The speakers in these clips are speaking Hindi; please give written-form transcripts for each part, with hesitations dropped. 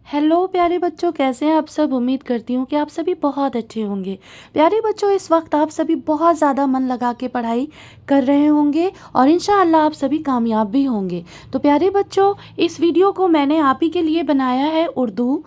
हेलो प्यारे बच्चों, कैसे हैं आप सब। उम्मीद करती हूँ कि आप सभी बहुत अच्छे होंगे। प्यारे बच्चों, इस वक्त आप सभी बहुत ज़्यादा मन लगा के पढ़ाई कर रहे होंगे और इंशाअल्लाह आप सभी कामयाब भी होंगे। तो प्यारे बच्चों, इस वीडियो को मैंने आप ही के लिए बनाया है, उर्दू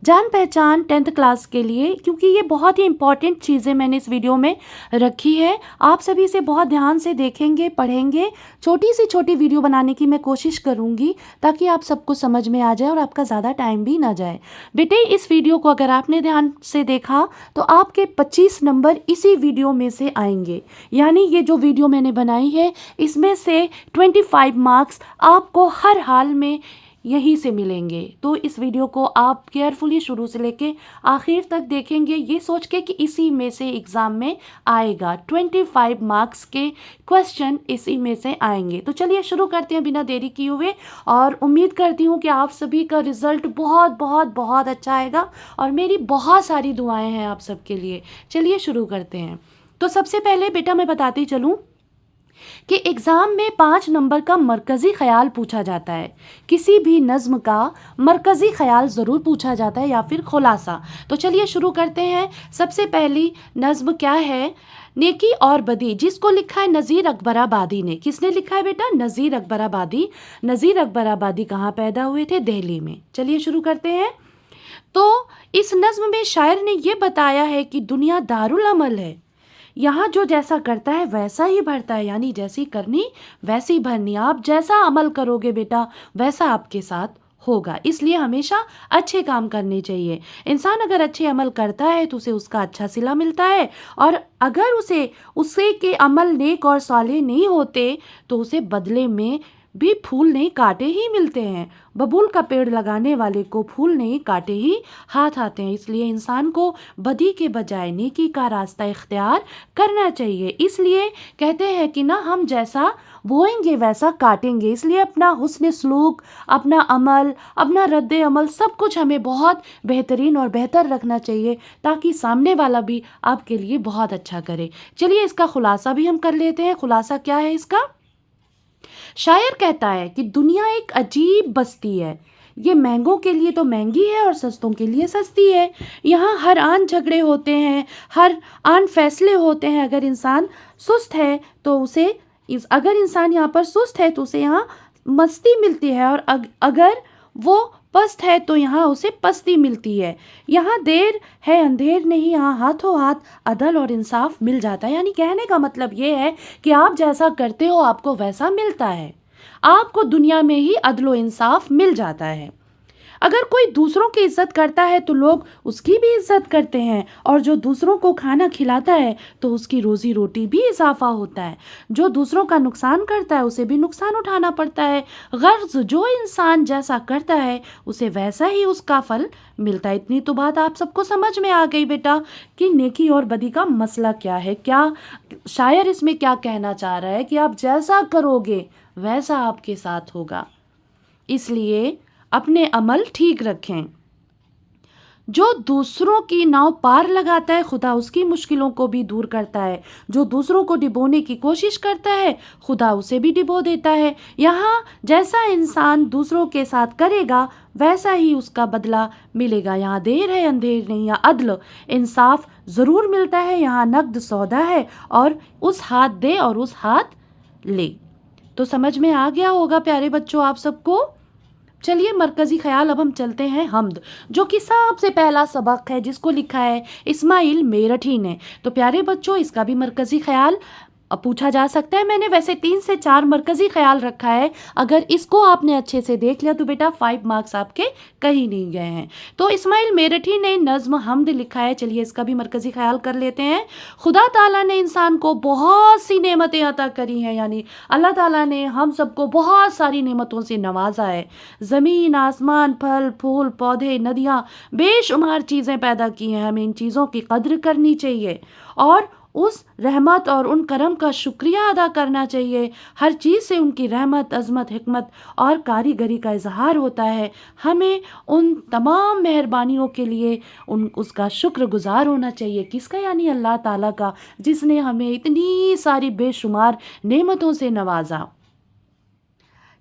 जान पहचान 10th क्लास के लिए, क्योंकि ये बहुत ही इंपॉर्टेंट चीज़ें मैंने इस वीडियो में रखी है। आप सभी से बहुत ध्यान से देखेंगे, पढ़ेंगे। छोटी से छोटी वीडियो बनाने की मैं कोशिश करूँगी ताकि आप सबको समझ में आ जाए और आपका ज़्यादा टाइम भी ना जाए। बेटे, इस वीडियो को अगर आपने ध्यान से देखा तो आपके 25 नंबर इसी वीडियो में से आएंगे। यानी ये जो वीडियो मैंने बनाई है इसमें से 25 मार्क्स आपको हर हाल में यहीं से मिलेंगे। तो इस वीडियो को आप केयरफुली शुरू से लेके आखिर तक देखेंगे, ये सोच के कि इसी में से एग्ज़ाम में आएगा। 25 मार्क्स के क्वेश्चन इसी में से आएंगे। तो चलिए शुरू करते हैं बिना देरी किए हुए, और उम्मीद करती हूँ कि आप सभी का रिज़ल्ट बहुत बहुत बहुत अच्छा आएगा और मेरी बहुत सारी दुआएं हैं आप सबके लिए। चलिए शुरू करते हैं। तो सबसे पहले बेटा मैं बताती चलूँ कि एग्ज़ाम में 5 नंबर का मरकज़ी ख्याल पूछा जाता है। किसी भी नज़्म का मरकज़ी ख्याल ज़रूर पूछा जाता है या फिर खुलासा। तो चलिए शुरू करते हैं। सबसे पहली नज़्म क्या है? नेकी और बदी, जिसको लिखा है नज़ीर अकबर आबादी ने। किसने लिखा है बेटा? नज़ीर अकबर आबादी। नज़ीर अकबर आबादी कहाँ पैदा हुए थे? दिल्ली में। चलिए शुरू करते हैं। तो इस नज़्म में शायर ने ये बताया है कि दुनिया दारुल अमल है, यहाँ जो जैसा करता है वैसा ही भरता है। यानी जैसी करनी वैसी भरनी। आप जैसा अमल करोगे बेटा वैसा आपके साथ होगा। इसलिए हमेशा अच्छे काम करने चाहिए। इंसान अगर अच्छे अमल करता है तो उसे उसका अच्छा सिला मिलता है, और अगर उसे के अमल नेक और सालेह नहीं होते तो उसे बदले में भी फूल नहीं कांटे ही मिलते हैं। बबूल का पेड़ लगाने वाले को फूल नहीं कांटे ही हाथ आते हैं। इसलिए इंसान को बदी के बजाय नेकी का रास्ता इख्तियार करना चाहिए। इसलिए कहते हैं कि ना, हम जैसा बोएंगे वैसा काटेंगे। इसलिए अपना हुस्न सलूक, अपना अमल, अपना रद्द अमल सब कुछ हमें बहुत बेहतरीन और बेहतर रखना चाहिए ताकि सामने वाला भी आपके लिए बहुत अच्छा करे। चलिए इसका खुलासा भी हम कर लेते हैं। खुलासा क्या है इसका? शायर कहता है कि दुनिया एक अजीब बस्ती है। ये महंगों के लिए तो महंगी है और सस्तों के लिए सस्ती है। यहाँ हर आन झगड़े होते हैं, हर आन फैसले होते हैं। अगर इंसान सुस्त है तो अगर इंसान यहाँ पर सुस्त है तो उसे यहाँ मस्ती मिलती है, और अगर वो पस्त है तो यहाँ उसे पस्ती मिलती है। यहाँ देर है अंधेर नहीं, यहाँ हाथों हाथ अदल और इंसाफ मिल जाता है। यानी कहने का मतलब ये है कि आप जैसा करते हो आपको वैसा मिलता है। आपको दुनिया में ही अदल इंसाफ मिल जाता है। अगर कोई दूसरों की इज्जत करता है तो लोग उसकी भी इज्जत करते हैं, और जो दूसरों को खाना खिलाता है तो उसकी रोजी रोटी भी इजाफा होता है। जो दूसरों का नुकसान करता है उसे भी नुकसान उठाना पड़ता है। गर्ज जो इंसान जैसा करता है उसे वैसा ही उसका फल मिलता है। इतनी तो बात आप सबको समझ में आ गई बेटा कि नेकी और बदी का मसला क्या है। क्या शायर इसमें क्या कहना चाह रहा है कि आप जैसा करोगे वैसा आपके साथ होगा। इसलिए अपने अमल ठीक रखें। जो दूसरों की नाव पार लगाता है खुदा उसकी मुश्किलों को भी दूर करता है। जो दूसरों को डिबोने की कोशिश करता है खुदा उसे भी डिबो देता है। यहाँ जैसा इंसान दूसरों के साथ करेगा वैसा ही उसका बदला मिलेगा। यहाँ देर है अंधेर नहीं, यहाँ अदल इंसाफ ज़रूर मिलता है। यहाँ नकद सौदा है, और उस हाथ दे और उस हाथ ले। तो समझ में आ गया होगा प्यारे बच्चों आप सबको। चलिए मरकज़ी ख्याल अब हम चलते हैं हम्द, जो कि सबसे पहला सबक है, जिसको लिखा है इस्माइल मेरठी ने। तो प्यारे बच्चों, इसका भी मरकज़ी ख्याल पूछा जा सकता है। मैंने वैसे 3 से 4 मरकज़ी ख्याल रखा है। अगर इसको आपने अच्छे से देख लिया तो बेटा 5 मार्क्स आपके कहीं नहीं गए हैं। तो इस्माइल मेरठी ने नज़्म हम्द लिखा है। चलिए इसका भी मरकज़ी ख्याल कर लेते हैं। खुदा ताला ने इंसान को बहुत सी नेमतें अता करी हैं। यानी अल्लाह ताला ने हम सबको बहुत सारी नेमतों से नवाजा है। ज़मीन, आसमान, फल फूल, पौधे, नदियाँ, बेशुमार चीज़ें पैदा की हैं। हमें इन चीज़ों की कद्र करनी चाहिए और उस रहमत और उन करम का शुक्रिया अदा करना चाहिए। हर चीज़ से उनकी रहमत, अज़मत, हिकमत और कारीगरी का इजहार होता है। हमें उन तमाम मेहरबानियों के लिए उसका शुक्रगुजार होना चाहिए। किसका? यानी अल्लाह ताला का, जिसने हमें इतनी सारी बेशुमार नेमतों से नवाजा।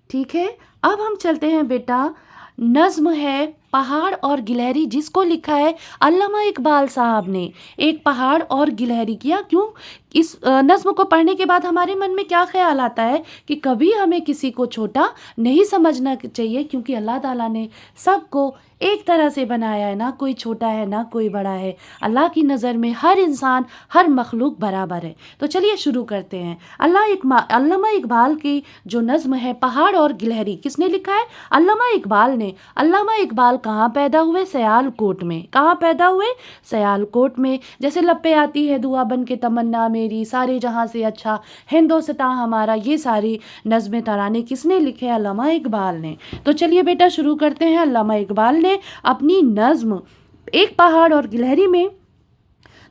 ठीक है, अब हम चलते हैं बेटा। नज़्म है पहाड़ और गिलहरी, जिसको लिखा है अल्लामा इकबाल साहब ने। एक पहाड़ और गिलहरी किया क्यों? इस नज़्म को पढ़ने के बाद हमारे मन में क्या ख्याल आता है कि कभी हमें किसी को छोटा नहीं समझना चाहिए, क्योंकि अल्लाह ताला ने सबको एक तरह से बनाया है, ना कोई छोटा है ना कोई बड़ा है। अल्लाह की नज़र में हर इंसान, हर मखलूक बराबर है। तो चलिए शुरू करते हैं। अल्लामा इकबाल की जो नज़्म है पहाड़ और गिलहरी, किसने लिखा है? अल्लामा इकबाल ने। अल्लामा इकबाल कहाँ पैदा हुए? सियालकोट में। कहाँ पैदा हुए? सियालकोट में। जैसे लपे आती है दुआ बन के तमन्ना मेरी, सारे जहाँ से अच्छा हिंदोस्तां हमारा, ये सारी नज़्में तराने किसने लिखे? अल्लामा इकबाल ने। तो चलिए बेटा शुरू करते हैं। अल्लामा इकबाल ने अपनी नज़्म एक पहाड़ और गिलहरी में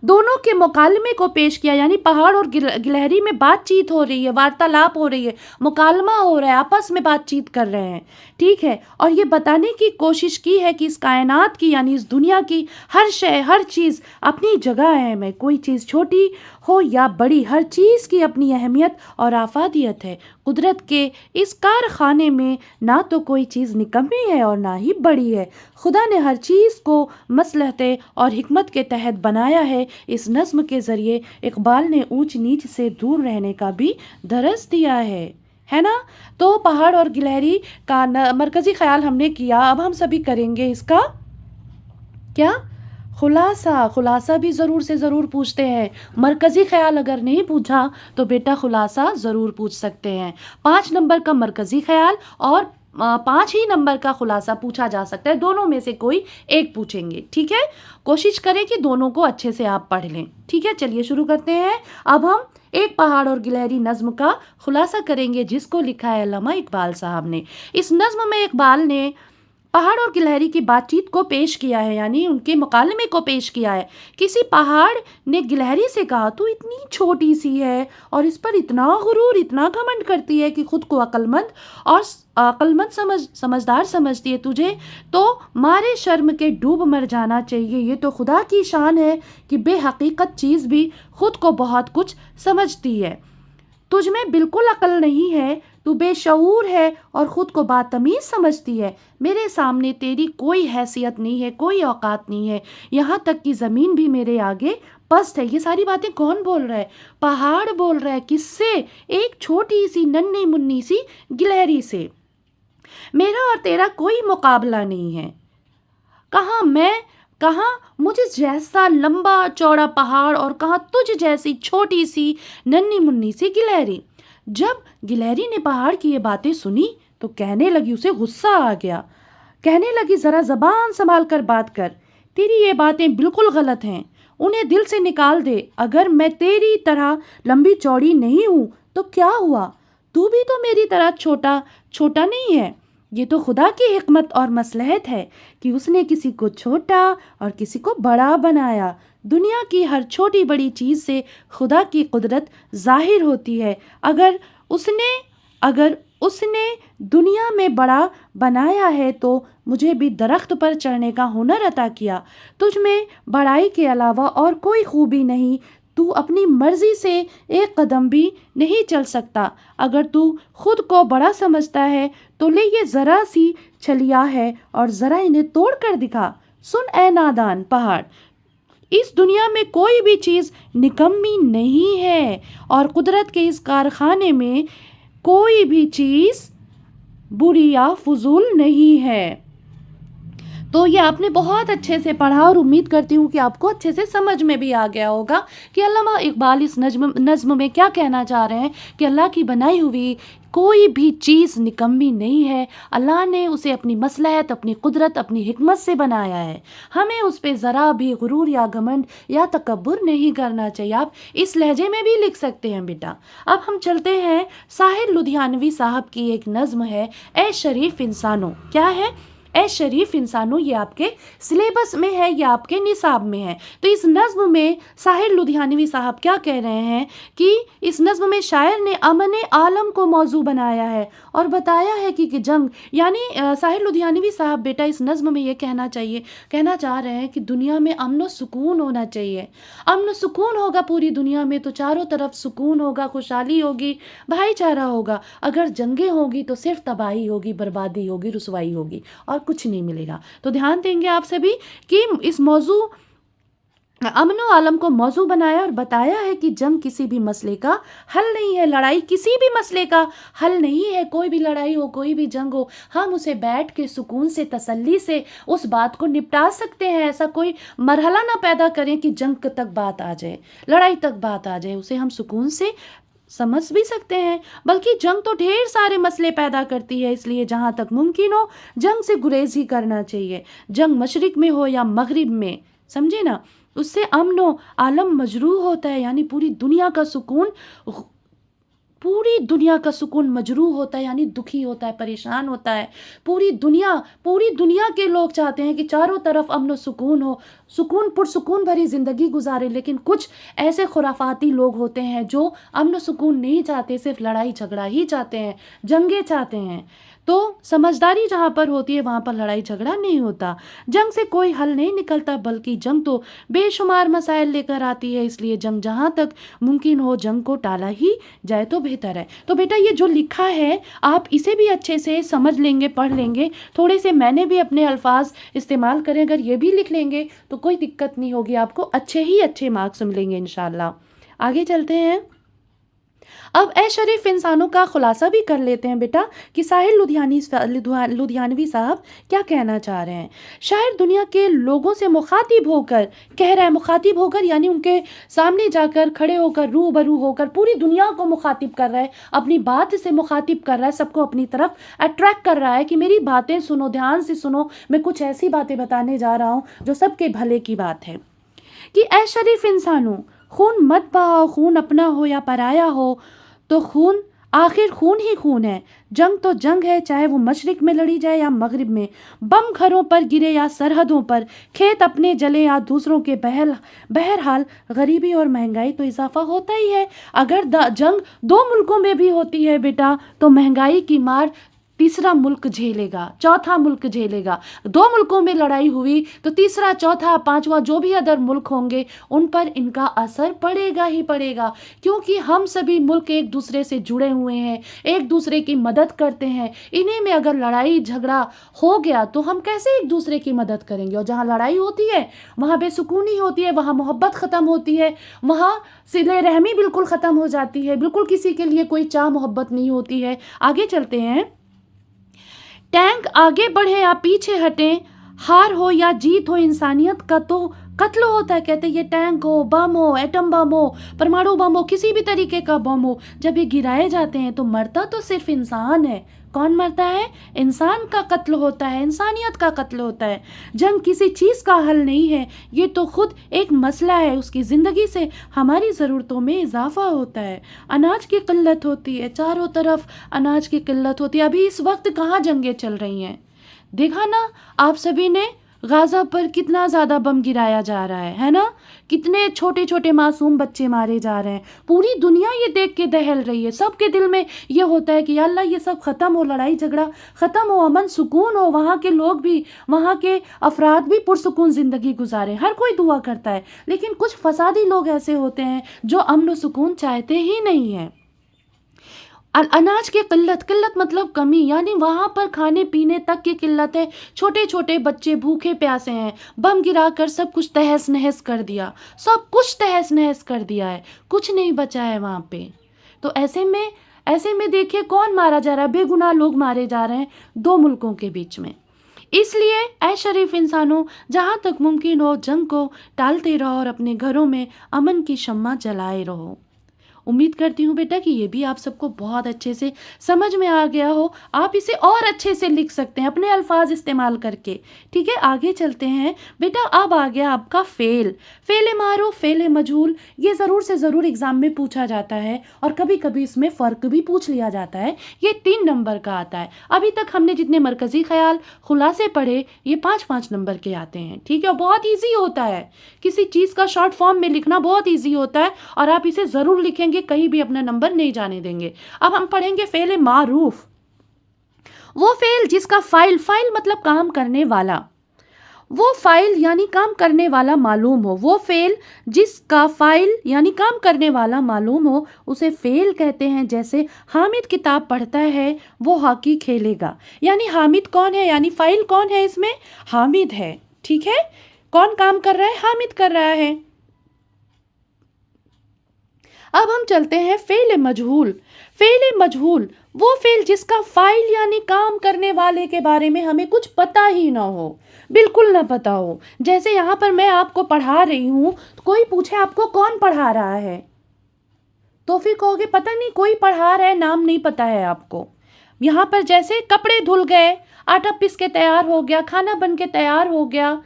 दोनों के मुकालमे को पेश किया, यानी पहाड़ और गिलहरी में बातचीत हो रही है, वार्तालाप हो रही है, मुकालमा हो रहा है, आपस में बातचीत कर रहे हैं, ठीक है। और ये बताने की कोशिश की है कि इस कायनात की, यानी इस दुनिया की हर शय, हर चीज़ अपनी जगह अहम है। कोई चीज़ छोटी हो या बड़ी, हर चीज़ की अपनी अहमियत और आफादियत है। कुदरत के इस कारखाने में ना तो कोई चीज़ निकम्मी है और ना ही बड़ी है। खुदा ने हर चीज़ को मसलहत और हिकमत के तहत बनाया है। इस नज़्म के ज़रिए इकबाल ने ऊंच नीच से दूर रहने का भी दरस दिया है ना। तो पहाड़ और गिलहरी का मरकज़ी ख्याल हमने किया। अब हम सभी करेंगे इसका क्या? खुलासा भी ज़रूर से ज़रूर पूछते हैं। मरकज़ी ख्याल अगर नहीं पूछा तो बेटा खुलासा ज़रूर पूछ सकते हैं। 5 नंबर का मरकज़ी ख्याल और 5 ही नंबर का खुलासा पूछा जा सकता है। दोनों में से कोई एक पूछेंगे, ठीक है। कोशिश करें कि दोनों को अच्छे से आप पढ़ लें, ठीक है। चलिए शुरू करते हैं। अब हम एक पहाड़ और गिलहरी नज़्म का खुलासा करेंगे, जिसको लिखा है अल्लामा इकबाल साहब ने। इस नज़्म में इकबाल ने पहाड़ और गिलहरी की बातचीत को पेश किया है, यानी उनके मुकालमे को पेश किया है। किसी पहाड़ ने गिलहरी से कहा, तू इतनी छोटी सी है और इस पर इतना गुरूर, इतना घमंड करती है कि खुद को अक्लमंद समझदार समझती है। तुझे तो मारे शर्म के डूब मर जाना चाहिए। ये तो खुदा की शान है कि बेहकीकत चीज़ भी खुद को बहुत कुछ समझती है। तुझ में बिल्कुल अकल नहीं है, तू बेशऊर है और ख़ुद को बातमीज़ समझती है। मेरे सामने तेरी कोई हैसियत नहीं है, कोई औकात नहीं है, यहाँ तक कि ज़मीन भी मेरे आगे पस्त है। ये सारी बातें कौन बोल रहा है? पहाड़ बोल रहा है। किससे? एक छोटी सी नन्ही मुन्नी सी गिलहरी से। मेरा और तेरा कोई मुकाबला नहीं है। कहाँ मुझे जैसा लंबा चौड़ा पहाड़ और कहाँ तुझ जैसी छोटी सी नन्ही मुन्नी सी गिलहरी। जब गिलहरी ने पहाड़ की ये बातें सुनी तो कहने लगी, उसे गुस्सा आ गया। कहने लगी, ज़रा ज़बान संभाल कर बात कर। तेरी ये बातें बिल्कुल गलत हैं, उन्हें दिल से निकाल दे। अगर मैं तेरी तरह लंबी चौड़ी नहीं हूँ तो क्या हुआ? तू भी तो मेरी तरह छोटा नहीं है। ये तो खुदा की हिकमत और मसलहत है कि उसने किसी को छोटा और किसी को बड़ा बनाया। दुनिया की हर छोटी बड़ी चीज़ से खुदा की कुदरत ज़ाहिर होती है। अगर उसने दुनिया में बड़ा बनाया है तो मुझे भी दरख्त पर चढ़ने का हुनर अता किया। तुझ में बड़ाई के अलावा और कोई खूबी नहीं। तू अपनी मर्ज़ी से एक कदम भी नहीं चल सकता। अगर तू खुद को बड़ा समझता है तो ले ये ज़रा सी छलिया है और ज़रा इन्हें तोड़ कर दिखा। सुन ए नादान पहाड़, इस दुनिया में कोई भी चीज़ निकम्मी नहीं है और कुदरत के इस कारखाने में कोई भी चीज़ बुरी या फजूल नहीं है। तो ये आपने बहुत अच्छे से पढ़ा और उम्मीद करती हूँ कि आपको अच्छे से समझ में भी आ गया होगा कि अल्लामा इकबाल इस नज़्म में क्या कहना चाह रहे हैं कि अल्लाह की बनाई हुई कोई भी चीज़ निकम्मी नहीं है। अल्लाह ने उसे अपनी मसलहत, अपनी कुदरत, अपनी हिकमत से बनाया है। हमें उस पर ज़रा भी गुरूर या घमंड या तकब्बुर नहीं करना चाहिए। आप इस लहजे में भी लिख सकते हैं बेटा। अब हम चलते हैं, साहिर लुधियानवी साहब की एक नज़्म है, ए शरीफ इंसानों। क्या है? ए शरीफ इंसानों। ये आपके सिलेबस में है, ये आपके निसाब में है। तो इस नज़्म में साहिर लुधियानवी साहब क्या कह रहे हैं कि इस नज़्म में शायर ने अमन आलम को मौजू बनाया है और बताया है कि जंग, यानी साहिर लुधियानवी साहब बेटा इस नज़्म में ये कहना चाह रहे हैं कि दुनिया में अमन व सुकून होना चाहिए। अमन सुकून होगा पूरी दुनिया में तो चारों तरफ सुकून होगा, खुशहाली होगी, भाईचारा होगा। अगर जंगें होगी तो सिर्फ तबाही होगी, बर्बादी होगी, रुसवाई होगी और कुछ नहीं मिलेगा। तो ध्यान देंगे आप सभी कि इस मौजू अमन व आलम को मौजू बनाया और बताया है कि जंग किसी भी मसले का हल नहीं है, लड़ाई किसी भी मसले का हल नहीं है। कोई भी लड़ाई हो, कोई भी जंग हो, हम उसे बैठ के सुकून से, तसल्ली से उस बात को निपटा सकते हैं। ऐसा कोई मरहला ना पैदा करें कि जंग तक बात आ जाए, लड़ाई तक बात आ जाए। उसे हम सुकून से समझ भी सकते हैं। बल्कि जंग तो ढेर सारे मसले पैदा करती है, इसलिए जहाँ तक मुमकिन हो जंग से गुरेज ही करना चाहिए। जंग मशरिक में हो या मगरिब में, समझे ना, उससे अमन व आलम मजरूह होता है, यानी पूरी दुनिया का सुकून मजरूह होता है, यानी दुखी होता है, परेशान होता है। पूरी दुनिया के लोग चाहते हैं कि चारों तरफ अमन व सुकून हो, पुरसुकून भरी ज़िंदगी गुजारे। लेकिन कुछ ऐसे खुराफाती लोग होते हैं जो अमन व सुकून नहीं चाहते, सिर्फ लड़ाई झगड़ा ही चाहते हैं, जंगे चाहते हैं। तो समझदारी जहाँ पर होती है वहाँ पर लड़ाई झगड़ा नहीं होता। जंग से कोई हल नहीं निकलता, बल्कि जंग तो बेशुमार मसाइल लेकर आती है। इसलिए जंग जहाँ तक मुमकिन हो जंग को टाला ही जाए तो बेहतर है। तो बेटा ये जो लिखा है आप इसे भी अच्छे से समझ लेंगे, पढ़ लेंगे। थोड़े से मैंने भी अपने अल्फाज इस्तेमाल करें, अगर ये भी लिख लेंगे तो कोई दिक्कत नहीं होगी, आपको अच्छे मार्क्स मिलेंगे इंशाल्लाह। आगे चलते हैं। अब ए शरीफ इंसानों का खुलासा भी कर लेते हैं बेटा कि साहिल लुधियानवी साहब क्या कहना चाह रहे हैं। शायर दुनिया के लोगों से मुखातिब होकर कह रहा है, मुखातिब होकर यानी उनके सामने जाकर खड़े होकर, रूबरू होकर पूरी दुनिया को मुखातिब कर रहा है, अपनी बात से मुखातिब कर रहा है, सबको अपनी तरफ अट्रैक्ट कर रहा है कि मेरी बातें सुनो, ध्यान से सुनो, मैं कुछ ऐसी बातें बताने जा रहा हूँ जो सबके भले की बात है। कि ए शरीफ इंसानों, खून मत बहाओ, खून अपना हो या पराया हो, तो खून आखिर खून ही खून है। जंग तो जंग है, चाहे वो मशरिक में लड़ी जाए या मगरिब में। बम घरों पर गिरे या सरहदों पर, खेत अपने जले या दूसरों के, बहरहाल गरीबी और महंगाई तो इजाफा होता ही है। अगर जंग दो मुल्कों में भी होती है बेटा, तो महंगाई की मार तीसरा मुल्क झेलेगा, चौथा मुल्क झेलेगा। दो मुल्कों में लड़ाई हुई तो तीसरा, चौथा, पांचवा जो भी अदर मुल्क होंगे उन पर इनका असर पड़ेगा ही पड़ेगा, क्योंकि हम सभी मुल्क एक दूसरे से जुड़े हुए हैं, एक दूसरे की मदद करते हैं। इन्हीं में अगर लड़ाई झगड़ा हो गया तो हम कैसे एक दूसरे की मदद करेंगे। और जहाँ लड़ाई होती है वहाँ बेसुकूनी होती है, वहाँ मोहब्बत ख़त्म होती है, वहाँ सिले रहमी बिल्कुल ख़त्म हो जाती है, बिल्कुल किसी के लिए कोई चाह मोहब्बत नहीं होती है। आगे चलते हैं। टैंक आगे बढ़े या पीछे हटें, हार हो या जीत हो, इंसानियत का तो कत्ल होता है। कहते हैं ये टैंक हो, बम हो, एटम बम हो, परमाणु बम हो, किसी भी तरीके का बम हो, जब ये गिराए जाते हैं तो मरता तो सिर्फ इंसान है। कौन मरता है? इंसान का कत्ल होता है, इंसानियत का कत्ल होता है। जंग किसी चीज़ का हल नहीं है, ये तो खुद एक मसला है। उसकी ज़िंदगी से हमारी ज़रूरतों में इजाफा होता है। अनाज की किल्लत होती है, चारों तरफ अनाज की किल्लत होती है। अभी इस वक्त कहाँ जंगें चल रही हैं, देखा ना आप सभी ने, गाज़ा पर कितना ज़्यादा बम गिराया जा रहा है ना, कितने छोटे छोटे मासूम बच्चे मारे जा रहे हैं। पूरी दुनिया ये देख के दहल रही है। सबके दिल में ये होता है कि या अल्लाह ये सब ख़त्म हो, लड़ाई झगड़ा ख़त्म हो, अमन सुकून हो, वहाँ के लोग भी, वहाँ के अफराद भी पुरसुकून ज़िंदगी गुजारें। हर कोई दुआ करता है, लेकिन कुछ फसादी लोग ऐसे होते हैं जो अमन व सुकून चाहते ही नहीं हैं। अनाज की किल्लत मतलब कमी, यानी वहाँ पर खाने पीने तक की किल्लत है। छोटे छोटे बच्चे भूखे प्यासे हैं, बम गिराकर सब कुछ तहस नहस कर दिया, सब कुछ तहस नहस कर दिया है, कुछ नहीं बचा है वहाँ पे। तो ऐसे में देखिए कौन मारा जा रहा है, बेगुनाह लोग मारे जा रहे हैं दो मुल्कों के बीच में। इसलिए ऐ शरीफ इंसानों, जहाँ तक मुमकिन हो जंग को टालते रहो और अपने घरों में अमन की शम्मा जलाए रहो। उम्मीद करती हूँ बेटा कि ये भी आप सबको बहुत अच्छे से समझ में आ गया हो। आप इसे और अच्छे से लिख सकते हैं अपने अल्फाज इस्तेमाल करके। ठीक है, आगे चलते हैं बेटा। अब आ गया आपका फेल मारूफ, फेल मजहूल। ये ज़रूर से ज़रूर एग्ज़ाम में पूछा जाता है और कभी कभी इसमें फ़र्क भी पूछ लिया जाता है। ये 3 नंबर का आता है। अभी तक हमने जितने मरकज़ी ख्याल खुलासे पढ़े ये 5-5 नंबर के आते हैं। ठीक है, बहुत ईजी होता है, किसी चीज़ का शॉर्ट फॉर्म में लिखना बहुत ईजी होता है और आप इसे ज़रूर लिखेंगे, कहीं भी अपना नंबर नहीं जाने देंगे। अब हम पढ़ेंगे फेल मारूफ, वो फेल जिसका फाइल मतलब काम करने वाला, वो फाइल यानी काम करने वाला मालूम हो, वो फेल जिसका फाइल यानी काम करने वाला मालूम हो उसे फेल कहते हैं। जैसे हामिद किताब पढ़ता है, वो हॉकी खेलेगा। यानी हामिद कौन है, यानी फाइल कौन है इसमें, हामिद है। ठीक है, कौन काम कर रहा है, हामिद कर रहा है। अब हम चलते हैं फेल मजहूल। फेल मजहूल वो फेल जिसका फाइल यानी काम करने वाले के बारे में हमें कुछ पता ही ना हो, बिल्कुल ना पता हो। जैसे यहाँ पर मैं आपको पढ़ा रही हूँ, कोई पूछे आपको कौन पढ़ा रहा है, तो फिर कहोगे पता नहीं कोई पढ़ा रहा है, नाम नहीं पता है आपको। यहाँ पर जैसे कपड़े धुल गए, आटा पिस के तैयार हो गया, खाना बन के तैयार हो गया।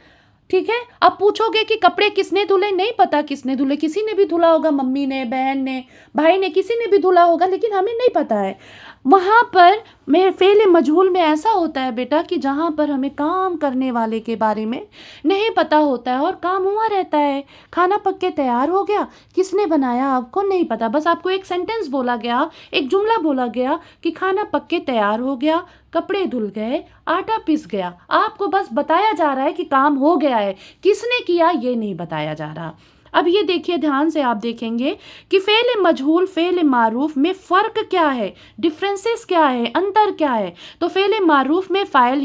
ठीक है, अब पूछोगे कि कपड़े किसने धुले, नहीं पता किसने धुले, किसी ने भी धुला होगा, मम्मी ने, बहन ने, भाई ने, किसी ने भी धुला होगा, लेकिन हमें नहीं पता है। वहाँ पर मैं फेल मजहूल में ऐसा होता है बेटा कि जहाँ पर हमें काम करने वाले के बारे में नहीं पता होता है और काम हुआ रहता है। खाना पक के तैयार हो गया, किसने बनाया आपको नहीं पता, बस आपको एक सेंटेंस बोला गया, एक जुमला बोला गया कि खाना पक के तैयार हो गया, कपड़े धुल गए, आटा पिस गया। आपको बस बताया जा रहा है कि काम हो गया है, किसने किया ये नहीं बताया जा रहा। अब ये देखिए, ध्यान से आप देखेंगे कि फेल मजहूल फेल मारूफ में फ़र्क क्या है, डिफरेंसेस क्या है, अंतर क्या है। तो फेल मारूफ में फाइल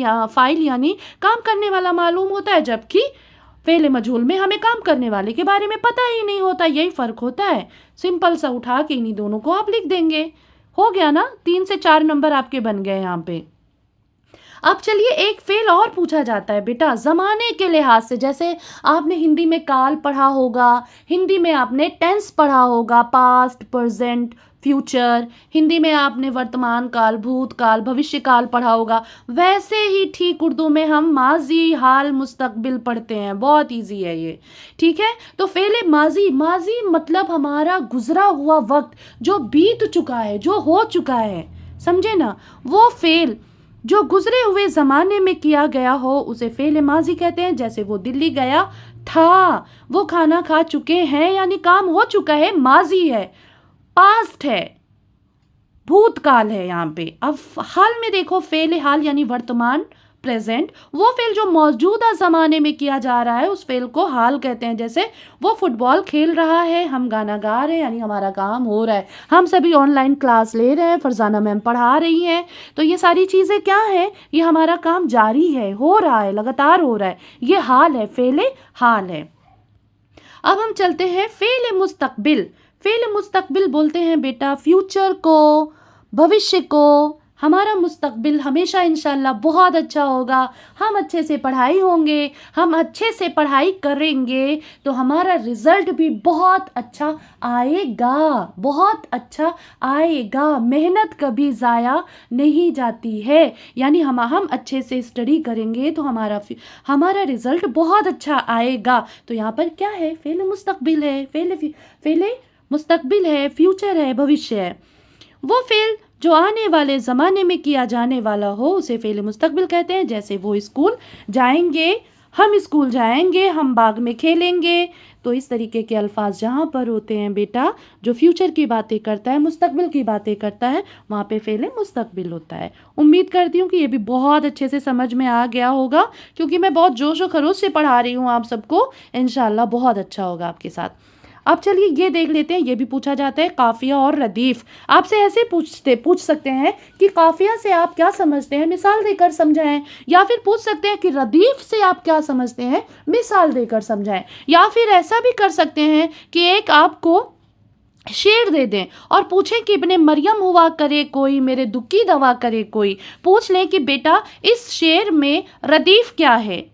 यानी काम करने वाला मालूम होता है, जबकि फेल मजहूल में हमें काम करने वाले के बारे में पता ही नहीं होता। यही फ़र्क होता है। सिंपल सा उठा के इन्हीं दोनों को आप लिख देंगे, हो गया ना। 3 से 4 नंबर आपके बन गए यहाँ पे। अब चलिए एक फेल और पूछा जाता है बेटा ज़माने के लिहाज से। जैसे आपने हिंदी में काल पढ़ा होगा, हिंदी में आपने टेंस पढ़ा होगा, पास्ट, प्रेजेंट, फ्यूचर। हिंदी में आपने वर्तमान काल, भूतकाल, भविष्य काल पढ़ा होगा। वैसे ही ठीक उर्दू में हम माजी, हाल, मुस्तकबिल पढ़ते हैं। बहुत इजी है ये। ठीक है, तो फेल माजी, माजी मतलब हमारा गुजरा हुआ वक्त जो बीत चुका है, जो हो चुका है, समझे ना। वो फेल जो गुजरे हुए ज़माने में किया गया हो उसे फेल माजी कहते हैं। जैसे वो दिल्ली गया था, वो खाना खा चुके हैं, यानी काम हो चुका है, माजी है, पास्ट है, भूतकाल है यहाँ पे। अब हाल में देखो, फेल हाल यानी वर्तमान, प्रेजेंट। वो फेल जो मौजूदा ज़माने में किया जा रहा है उस फेल को हाल कहते हैं। जैसे वो फुटबॉल खेल रहा है, हम गाना गा रहे हैं, यानी हमारा काम हो रहा है। हम सभी ऑनलाइन क्लास ले रहे हैं, फरजाना मैम पढ़ा रही हैं। तो ये सारी चीज़ें क्या है, ये हमारा काम जारी है, हो रहा है, लगातार हो रहा है। ये हाल है, फेल हाल है। अब हम चलते हैं फेल मुस्तकबिल। फेल मुस्तकबिल बोलते हैं बेटा फ्यूचर को, भविष्य को। हमारा मुस्तकबिल हमेशा इंशाल्लाह बहुत अच्छा होगा। हम अच्छे से पढ़ाई होंगे, हम अच्छे से पढ़ाई करेंगे तो हमारा रिज़ल्ट भी बहुत अच्छा आएगा, बहुत अच्छा आएगा। मेहनत कभी ज़ाया नहीं जाती है। यानी हम अच्छे से स्टडी करेंगे तो हमारा रिज़ल्ट बहुत अच्छा आएगा। तो यहाँ पर क्या है, फेल मुस्तकबिल है, फेल मुस्तकबिल है, फ्यूचर है, भविष्य है। वो फेल जो आने वाले ज़माने में किया जाने वाला हो उसे फेल मुस्तकबिल कहते हैं। जैसे वो स्कूल जाएंगे, हम स्कूल जाएंगे, हम बाग में खेलेंगे। तो इस तरीके के अल्फाज जहाँ पर होते हैं बेटा, जो फ्यूचर की बातें करता है, मुस्तकबिल की बातें करता है, वहाँ पे फेल मुस्तकबिल होता है। उम्मीद करती हूँ कि ये भी बहुत अच्छे से समझ में आ गया होगा, क्योंकि मैं बहुत जोश और खरोश से पढ़ा रही हूँ आप सबको। इंशाल्लाह बहुत अच्छा होगा आपके साथ। अब चलिए ये देख लेते हैं, ये भी पूछा जाता है काफिया और रदीफ। आपसे ऐसे पूछ सकते हैं कि काफिया से आप क्या समझते हैं, मिसाल देकर समझाएं। या फिर पूछ सकते हैं कि रदीफ से आप क्या समझते हैं, मिसाल देकर समझाएं। या फिर ऐसा भी कर सकते हैं कि एक आपको शेर दे दें और पूछें कि इब्ने मरियम हुआ करे कोई, मेरे दुख की दवा करे कोई। पूछ लें कि बेटा इस शेर में रदीफ क्या है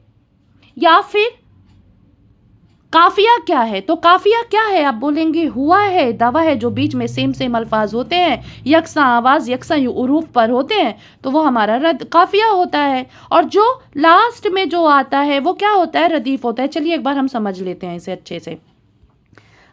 या फिर काफिया क्या है। तो काफिया क्या है, आप बोलेंगे हुआ है, दवा है, जो बीच में सेम अल्फाज होते हैं, यकसा आवाज़, यकसा उरूफ पर होते हैं, तो वो हमारा काफिया होता है। और जो लास्ट में जो आता है वो क्या होता है, रदीफ होता है। चलिए एक बार हम समझ लेते हैं इसे अच्छे से।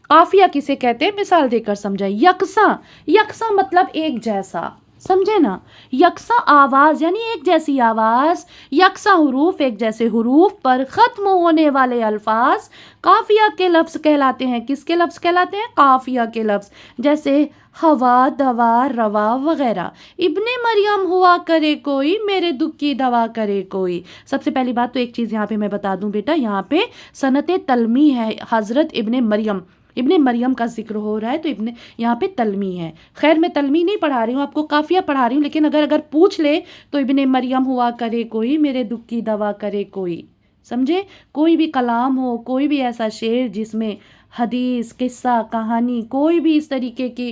काफिया किसे कहते हैं, मिसाल देकर समझाइए। यकसा, यकसा मतलब एक जैसा, समझे ना। यकसा आवाज यानी एक जैसी आवाज, यकसा हुरूफ एक जैसे हुरूफ पर खत्म होने वाले अल्फाज काफिया के लफ्ज कहलाते हैं। किसके लफ्ज कहलाते हैं? काफिया के लफ्ज। जैसे हवा, दवा, रवा वगैरह। इब्ने मरियम हुआ करे कोई, मेरे दुख की दवा करे कोई। सबसे पहली बात तो एक चीज़ यहाँ पे मैं बता दूं बेटा, यहाँ पे सनत तलमी है, हज़रत इब्ने मरियम, इब्ने मरियम का जिक्र हो रहा है, तो इब्ने यहाँ पे तलमी है। खैर मैं तलमी नहीं पढ़ा रही हूँ आपको, काफिया पढ़ा रही हूँ, लेकिन अगर अगर पूछ ले तो इब्ने मरियम हुआ करे कोई, मेरे दुख की दवा करे कोई। समझे। कोई भी कलाम हो, कोई भी ऐसा शेर जिसमें हदीस, किस्सा, कहानी, कोई भी इस तरीके की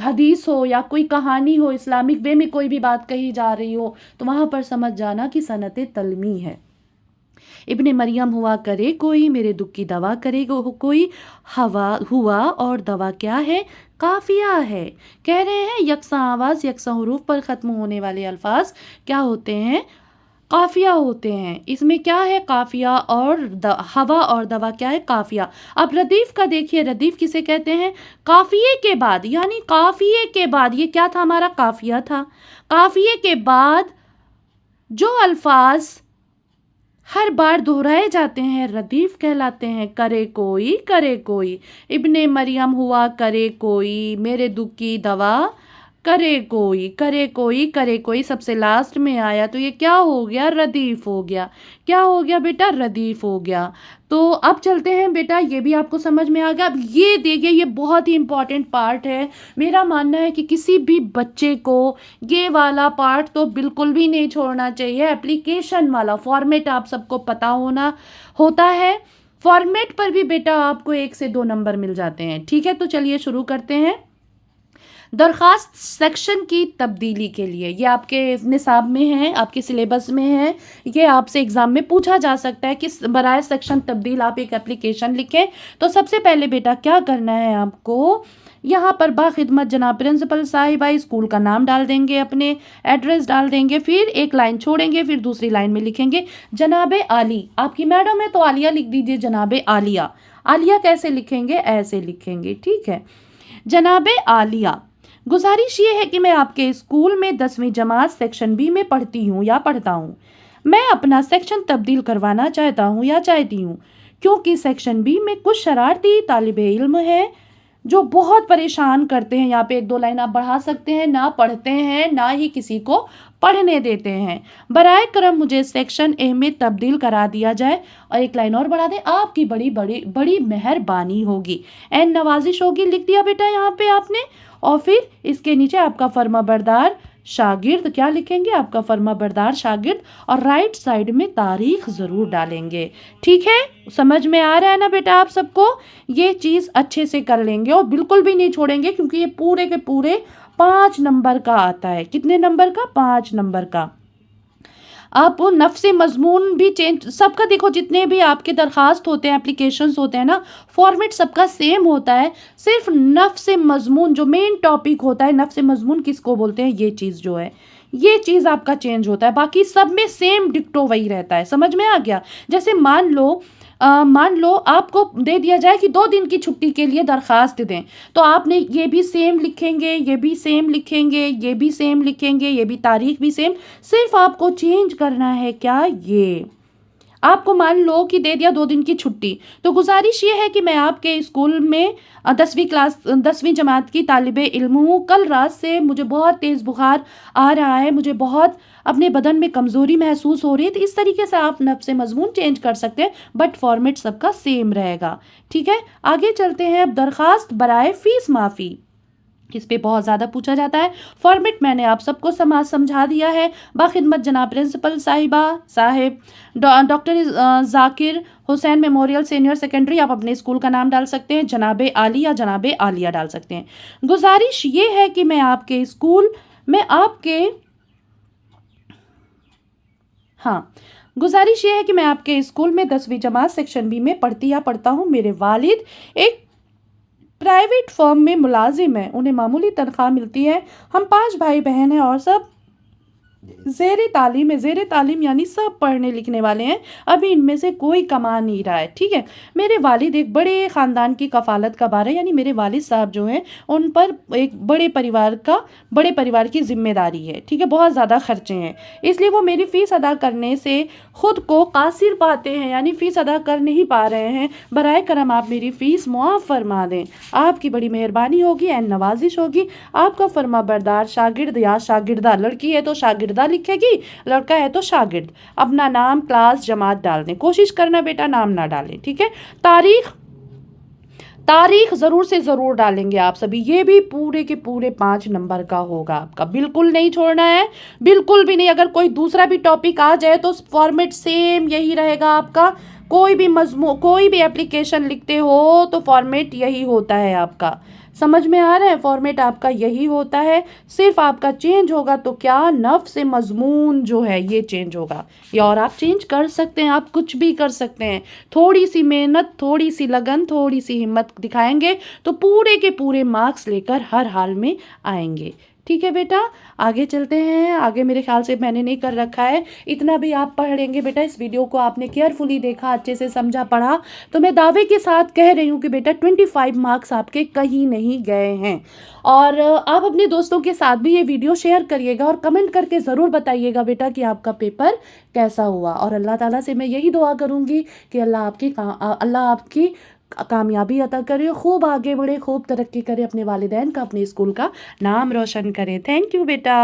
हदीस हो या कोई कहानी हो, इस्लामिक वे में कोई भी बात कही जा रही हो, तो वहाँ पर समझ जाना कि सनत तलमी है। इब्ने मरियम हुआ करे कोई, मेरे दुख की दवा करे कोई। हवा हुआ और दवा क्या है? काफिया है। कह रहे हैं यकसा आवाज़, यकसा हुरूफ पर ख़त्म होने वाले अल्फाज क्या होते हैं? काफिया होते हैं। इसमें क्या है? काफिया। और हवा और दवा क्या है? काफिया। अब रदीफ का देखिए, रदीफ किसे कहते हैं? काफिये के बाद, यानी काफिये के बाद, ये क्या था? हमारा काफिया था। काफिये के बाद जो अल्फाज हर बार दोहराए जाते हैं रदीफ कहलाते हैं। करे कोई, करे कोई। इब्ने मरियम हुआ करे कोई, मेरे दुख की दवा करे कोई, करे कोई, करे कोई सबसे लास्ट में आया तो ये क्या हो गया? रदीफ हो गया। क्या हो गया बेटा? रदीफ हो गया। तो अब चलते हैं बेटा, ये भी आपको समझ में आ गया। अब ये देखिए, ये बहुत ही इंपॉर्टेंट पार्ट है। मेरा मानना है कि किसी भी बच्चे को ये वाला पार्ट तो बिल्कुल भी नहीं छोड़ना चाहिए। एप्लीकेशन वाला फॉर्मेट आप सबको पता होना होता है। फॉर्मेट पर भी बेटा आपको 1 से 2 नंबर मिल जाते हैं। ठीक है, तो चलिए शुरू करते हैं। दरख्वास्त सेक्शन की तब्दीली के लिए, ये आपके निसाब में है, आपके सिलेबस में है, ये आपसे एग्ज़ाम में पूछा जा सकता है कि बराए सेक्शन तब्दील आप एक एप्लीकेशन लिखें। तो सबसे पहले बेटा क्या करना है आपको, यहाँ पर बाखिदमत जनाब प्रिंसिपल साहिबा, स्कूल का नाम डाल देंगे, अपने एड्रेस डाल देंगे, फिर एक लाइन छोड़ेंगे, फिर दूसरी लाइन में लिखेंगे जनाब आली। आपकी मैडम है तो आलिया लिख दीजिए, जनाब आलिया। आलिया कैसे लिखेंगे? ऐसे लिखेंगे। ठीक है, जनाब आलिया, गुजारिश ये है कि मैं आपके स्कूल में 10वीं जमात सेक्शन बी में पढ़ती हूँ या पढ़ता हूँ। मैं अपना सेक्शन तब्दील करवाना चाहता हूँ या चाहती हूँ, क्योंकि सेक्शन बी में कुछ शरारती तालिबे इल्म हैं जो बहुत परेशान करते हैं। यहाँ पे 1-2 लाइन आप बढ़ा सकते हैं। ना पढ़ते हैं, ना ही किसी को पढ़ने देते हैं। बराए करम मुझे सेक्शन ए में तब्दील करा दिया जाए। और 1 लाइन और बढ़ा दें, आपकी बड़ी बड़ी बड़ी मेहरबानी होगी, एन नवाजिश होगी, लिख दिया बेटा यहाँ पे आपने। और फिर इसके नीचे आपका फर्माबरदार शागिर्द, क्या लिखेंगे? आपका फर्माबरदार शागिर्द, और राइट साइड में तारीख ज़रूर डालेंगे। ठीक है, समझ में आ रहा है ना बेटा आप सबको? ये चीज़ अच्छे से कर लेंगे और बिल्कुल भी नहीं छोड़ेंगे, क्योंकि ये पूरे के पूरे 5 नंबर का आता है। कितने नंबर का? 5 नंबर का। आप नफ्से मजमून भी चेंज, सबका देखो, जितने भी आपके दरखास्त होते हैं, एप्लीकेशंस होते हैं ना, फॉर्मेट सबका सेम होता है। सिर्फ नफ्से मजमून जो मेन टॉपिक होता है, नफ्से मजमून किसको बोलते हैं, ये चीज़ जो है, ये चीज़ आपका चेंज होता है। बाकी सब में सेम डिक्टो वही रहता है। समझ में आ गया? जैसे मान लो आपको दे दिया जाए कि 2 दिन की छुट्टी के लिए दरखास्त दें, तो आपने ये भी सेम लिखेंगे, ये भी सेम लिखेंगे, ये भी सेम लिखेंगे, ये भी तारीख भी सेम। सिर्फ आपको चेंज करना है क्या, ये आपको मान लो कि दे दिया 2 दिन की छुट्टी, तो गुजारिश ये है कि मैं आपके स्कूल में 10वीं जमात की तालिबे इल्म हूँ। कल रात से मुझे बहुत तेज़ बुखार आ रहा है, मुझे बहुत अपने बदन में कमज़ोरी महसूस हो रही है। तो इस तरीके से आप नफ्से मजमून चेंज कर सकते हैं, बट फॉर्मेट सबका सेम रहेगा। ठीक है, आगे चलते हैं। अब दरखास्त बराए फ़ीस माफ़ी, इस पे बहुत ज़्यादा पूछा जाता है। फॉर्मेट मैंने आप सबको समझा दिया है। बाखिदमत जनाब प्रिंसिपल साहिबा Sahib doctor Zakir Hussain memorial senior secondary, आप अपने स्कूल का नाम डाल सकते हैं, जनाब आली या जनाब आलिया डाल सकते हैं। गुजारिश ये है कि मैं आपके स्कूल में गुजारिश ये है कि मैं आपके स्कूल में 10वीं जमात सेक्शन बी में पढ़ती या पढ़ता हूँ। मेरे वालिद एक प्राइवेट फर्म में मुलाजिम है, उन्हें मामूली तनख्वाह मिलती है। हम 5 भाई बहन हैं और सब ज़ेरे तालीम है, ज़ेरे तालीम यानी सब पढ़ने लिखने वाले हैं, अभी इनमें से कोई कमा नहीं रहा है, ठीक है। मेरे वालिद एक बड़े ख़ानदान की कफ़ालत का बार है, यानी मेरे वालिद साहब जो हैं उन पर एक बड़े परिवार की ज़िम्मेदारी है, ठीक है, बहुत ज़्यादा खर्चे हैं, इसलिए वो मेरी फ़ीस अदा करने से ख़ुद को कासिर पाते हैं, यानी फ़ीस अदा कर नहीं पा रहे हैं। बराए करम आप मेरी फ़ीस मुआफ़ फरमा दें, आपकी बड़ी मेहरबानी होगी एंड नवाजिश होगी। आपका फर्मा बरदार शागिर्द या शागिर्दा, लड़की है तो शागिर्दा लिखेगी, लड़का है तो शागिर्द। अपना नाम, क्लास, जमात डाल दें, कोशिश करना बेटा नाम ना डालें, ठीक है। तारीख तारीख ज़रूर से ज़रूर डालेंगे आप सभी, ये भी पूरे के पूरे 5 नंबर का होगा आपका, बिल्कुल नहीं छोड़ना है, बिल्कुल भी नहीं। अगर कोई दूसरा भी टॉपिक आ जाए तो फॉर्मेट सेम यही रहेगा आपका, कोई भी एप्लीकेशन लिखते हो तो फॉर्मेट यही होता है आपका, समझ में आ रहा है, फॉर्मेट आपका यही होता है, सिर्फ आपका चेंज होगा तो क्या, नफ्स से मजमून जो है ये चेंज होगा, या और आप चेंज कर सकते हैं, आप कुछ भी कर सकते हैं, थोड़ी सी मेहनत, थोड़ी सी लगन, थोड़ी सी हिम्मत दिखाएंगे तो पूरे के पूरे मार्क्स लेकर हर हाल में आएंगे, ठीक है बेटा। आगे चलते हैं, आगे मेरे ख्याल से मैंने नहीं कर रखा है, इतना भी आप पढ़ लेंगे बेटा। इस वीडियो को आपने केयरफुली देखा, अच्छे से समझा, पढ़ा, तो मैं दावे के साथ कह रही हूँ कि बेटा 25 मार्क्स आपके कहीं नहीं गए हैं। और आप अपने दोस्तों के साथ भी ये वीडियो शेयर करिएगा और कमेंट करके ज़रूर बताइएगा बेटा कि आपका पेपर कैसा हुआ। और अल्लाह ताला से मैं यही दुआ करूँगी कि अल्लाह आपकी कामयाबी अता करे, खूब आगे बढ़े, खूब तरक्की करे, अपने वालिदैन का, अपने स्कूल का नाम रोशन करे। थैंक यू बेटा।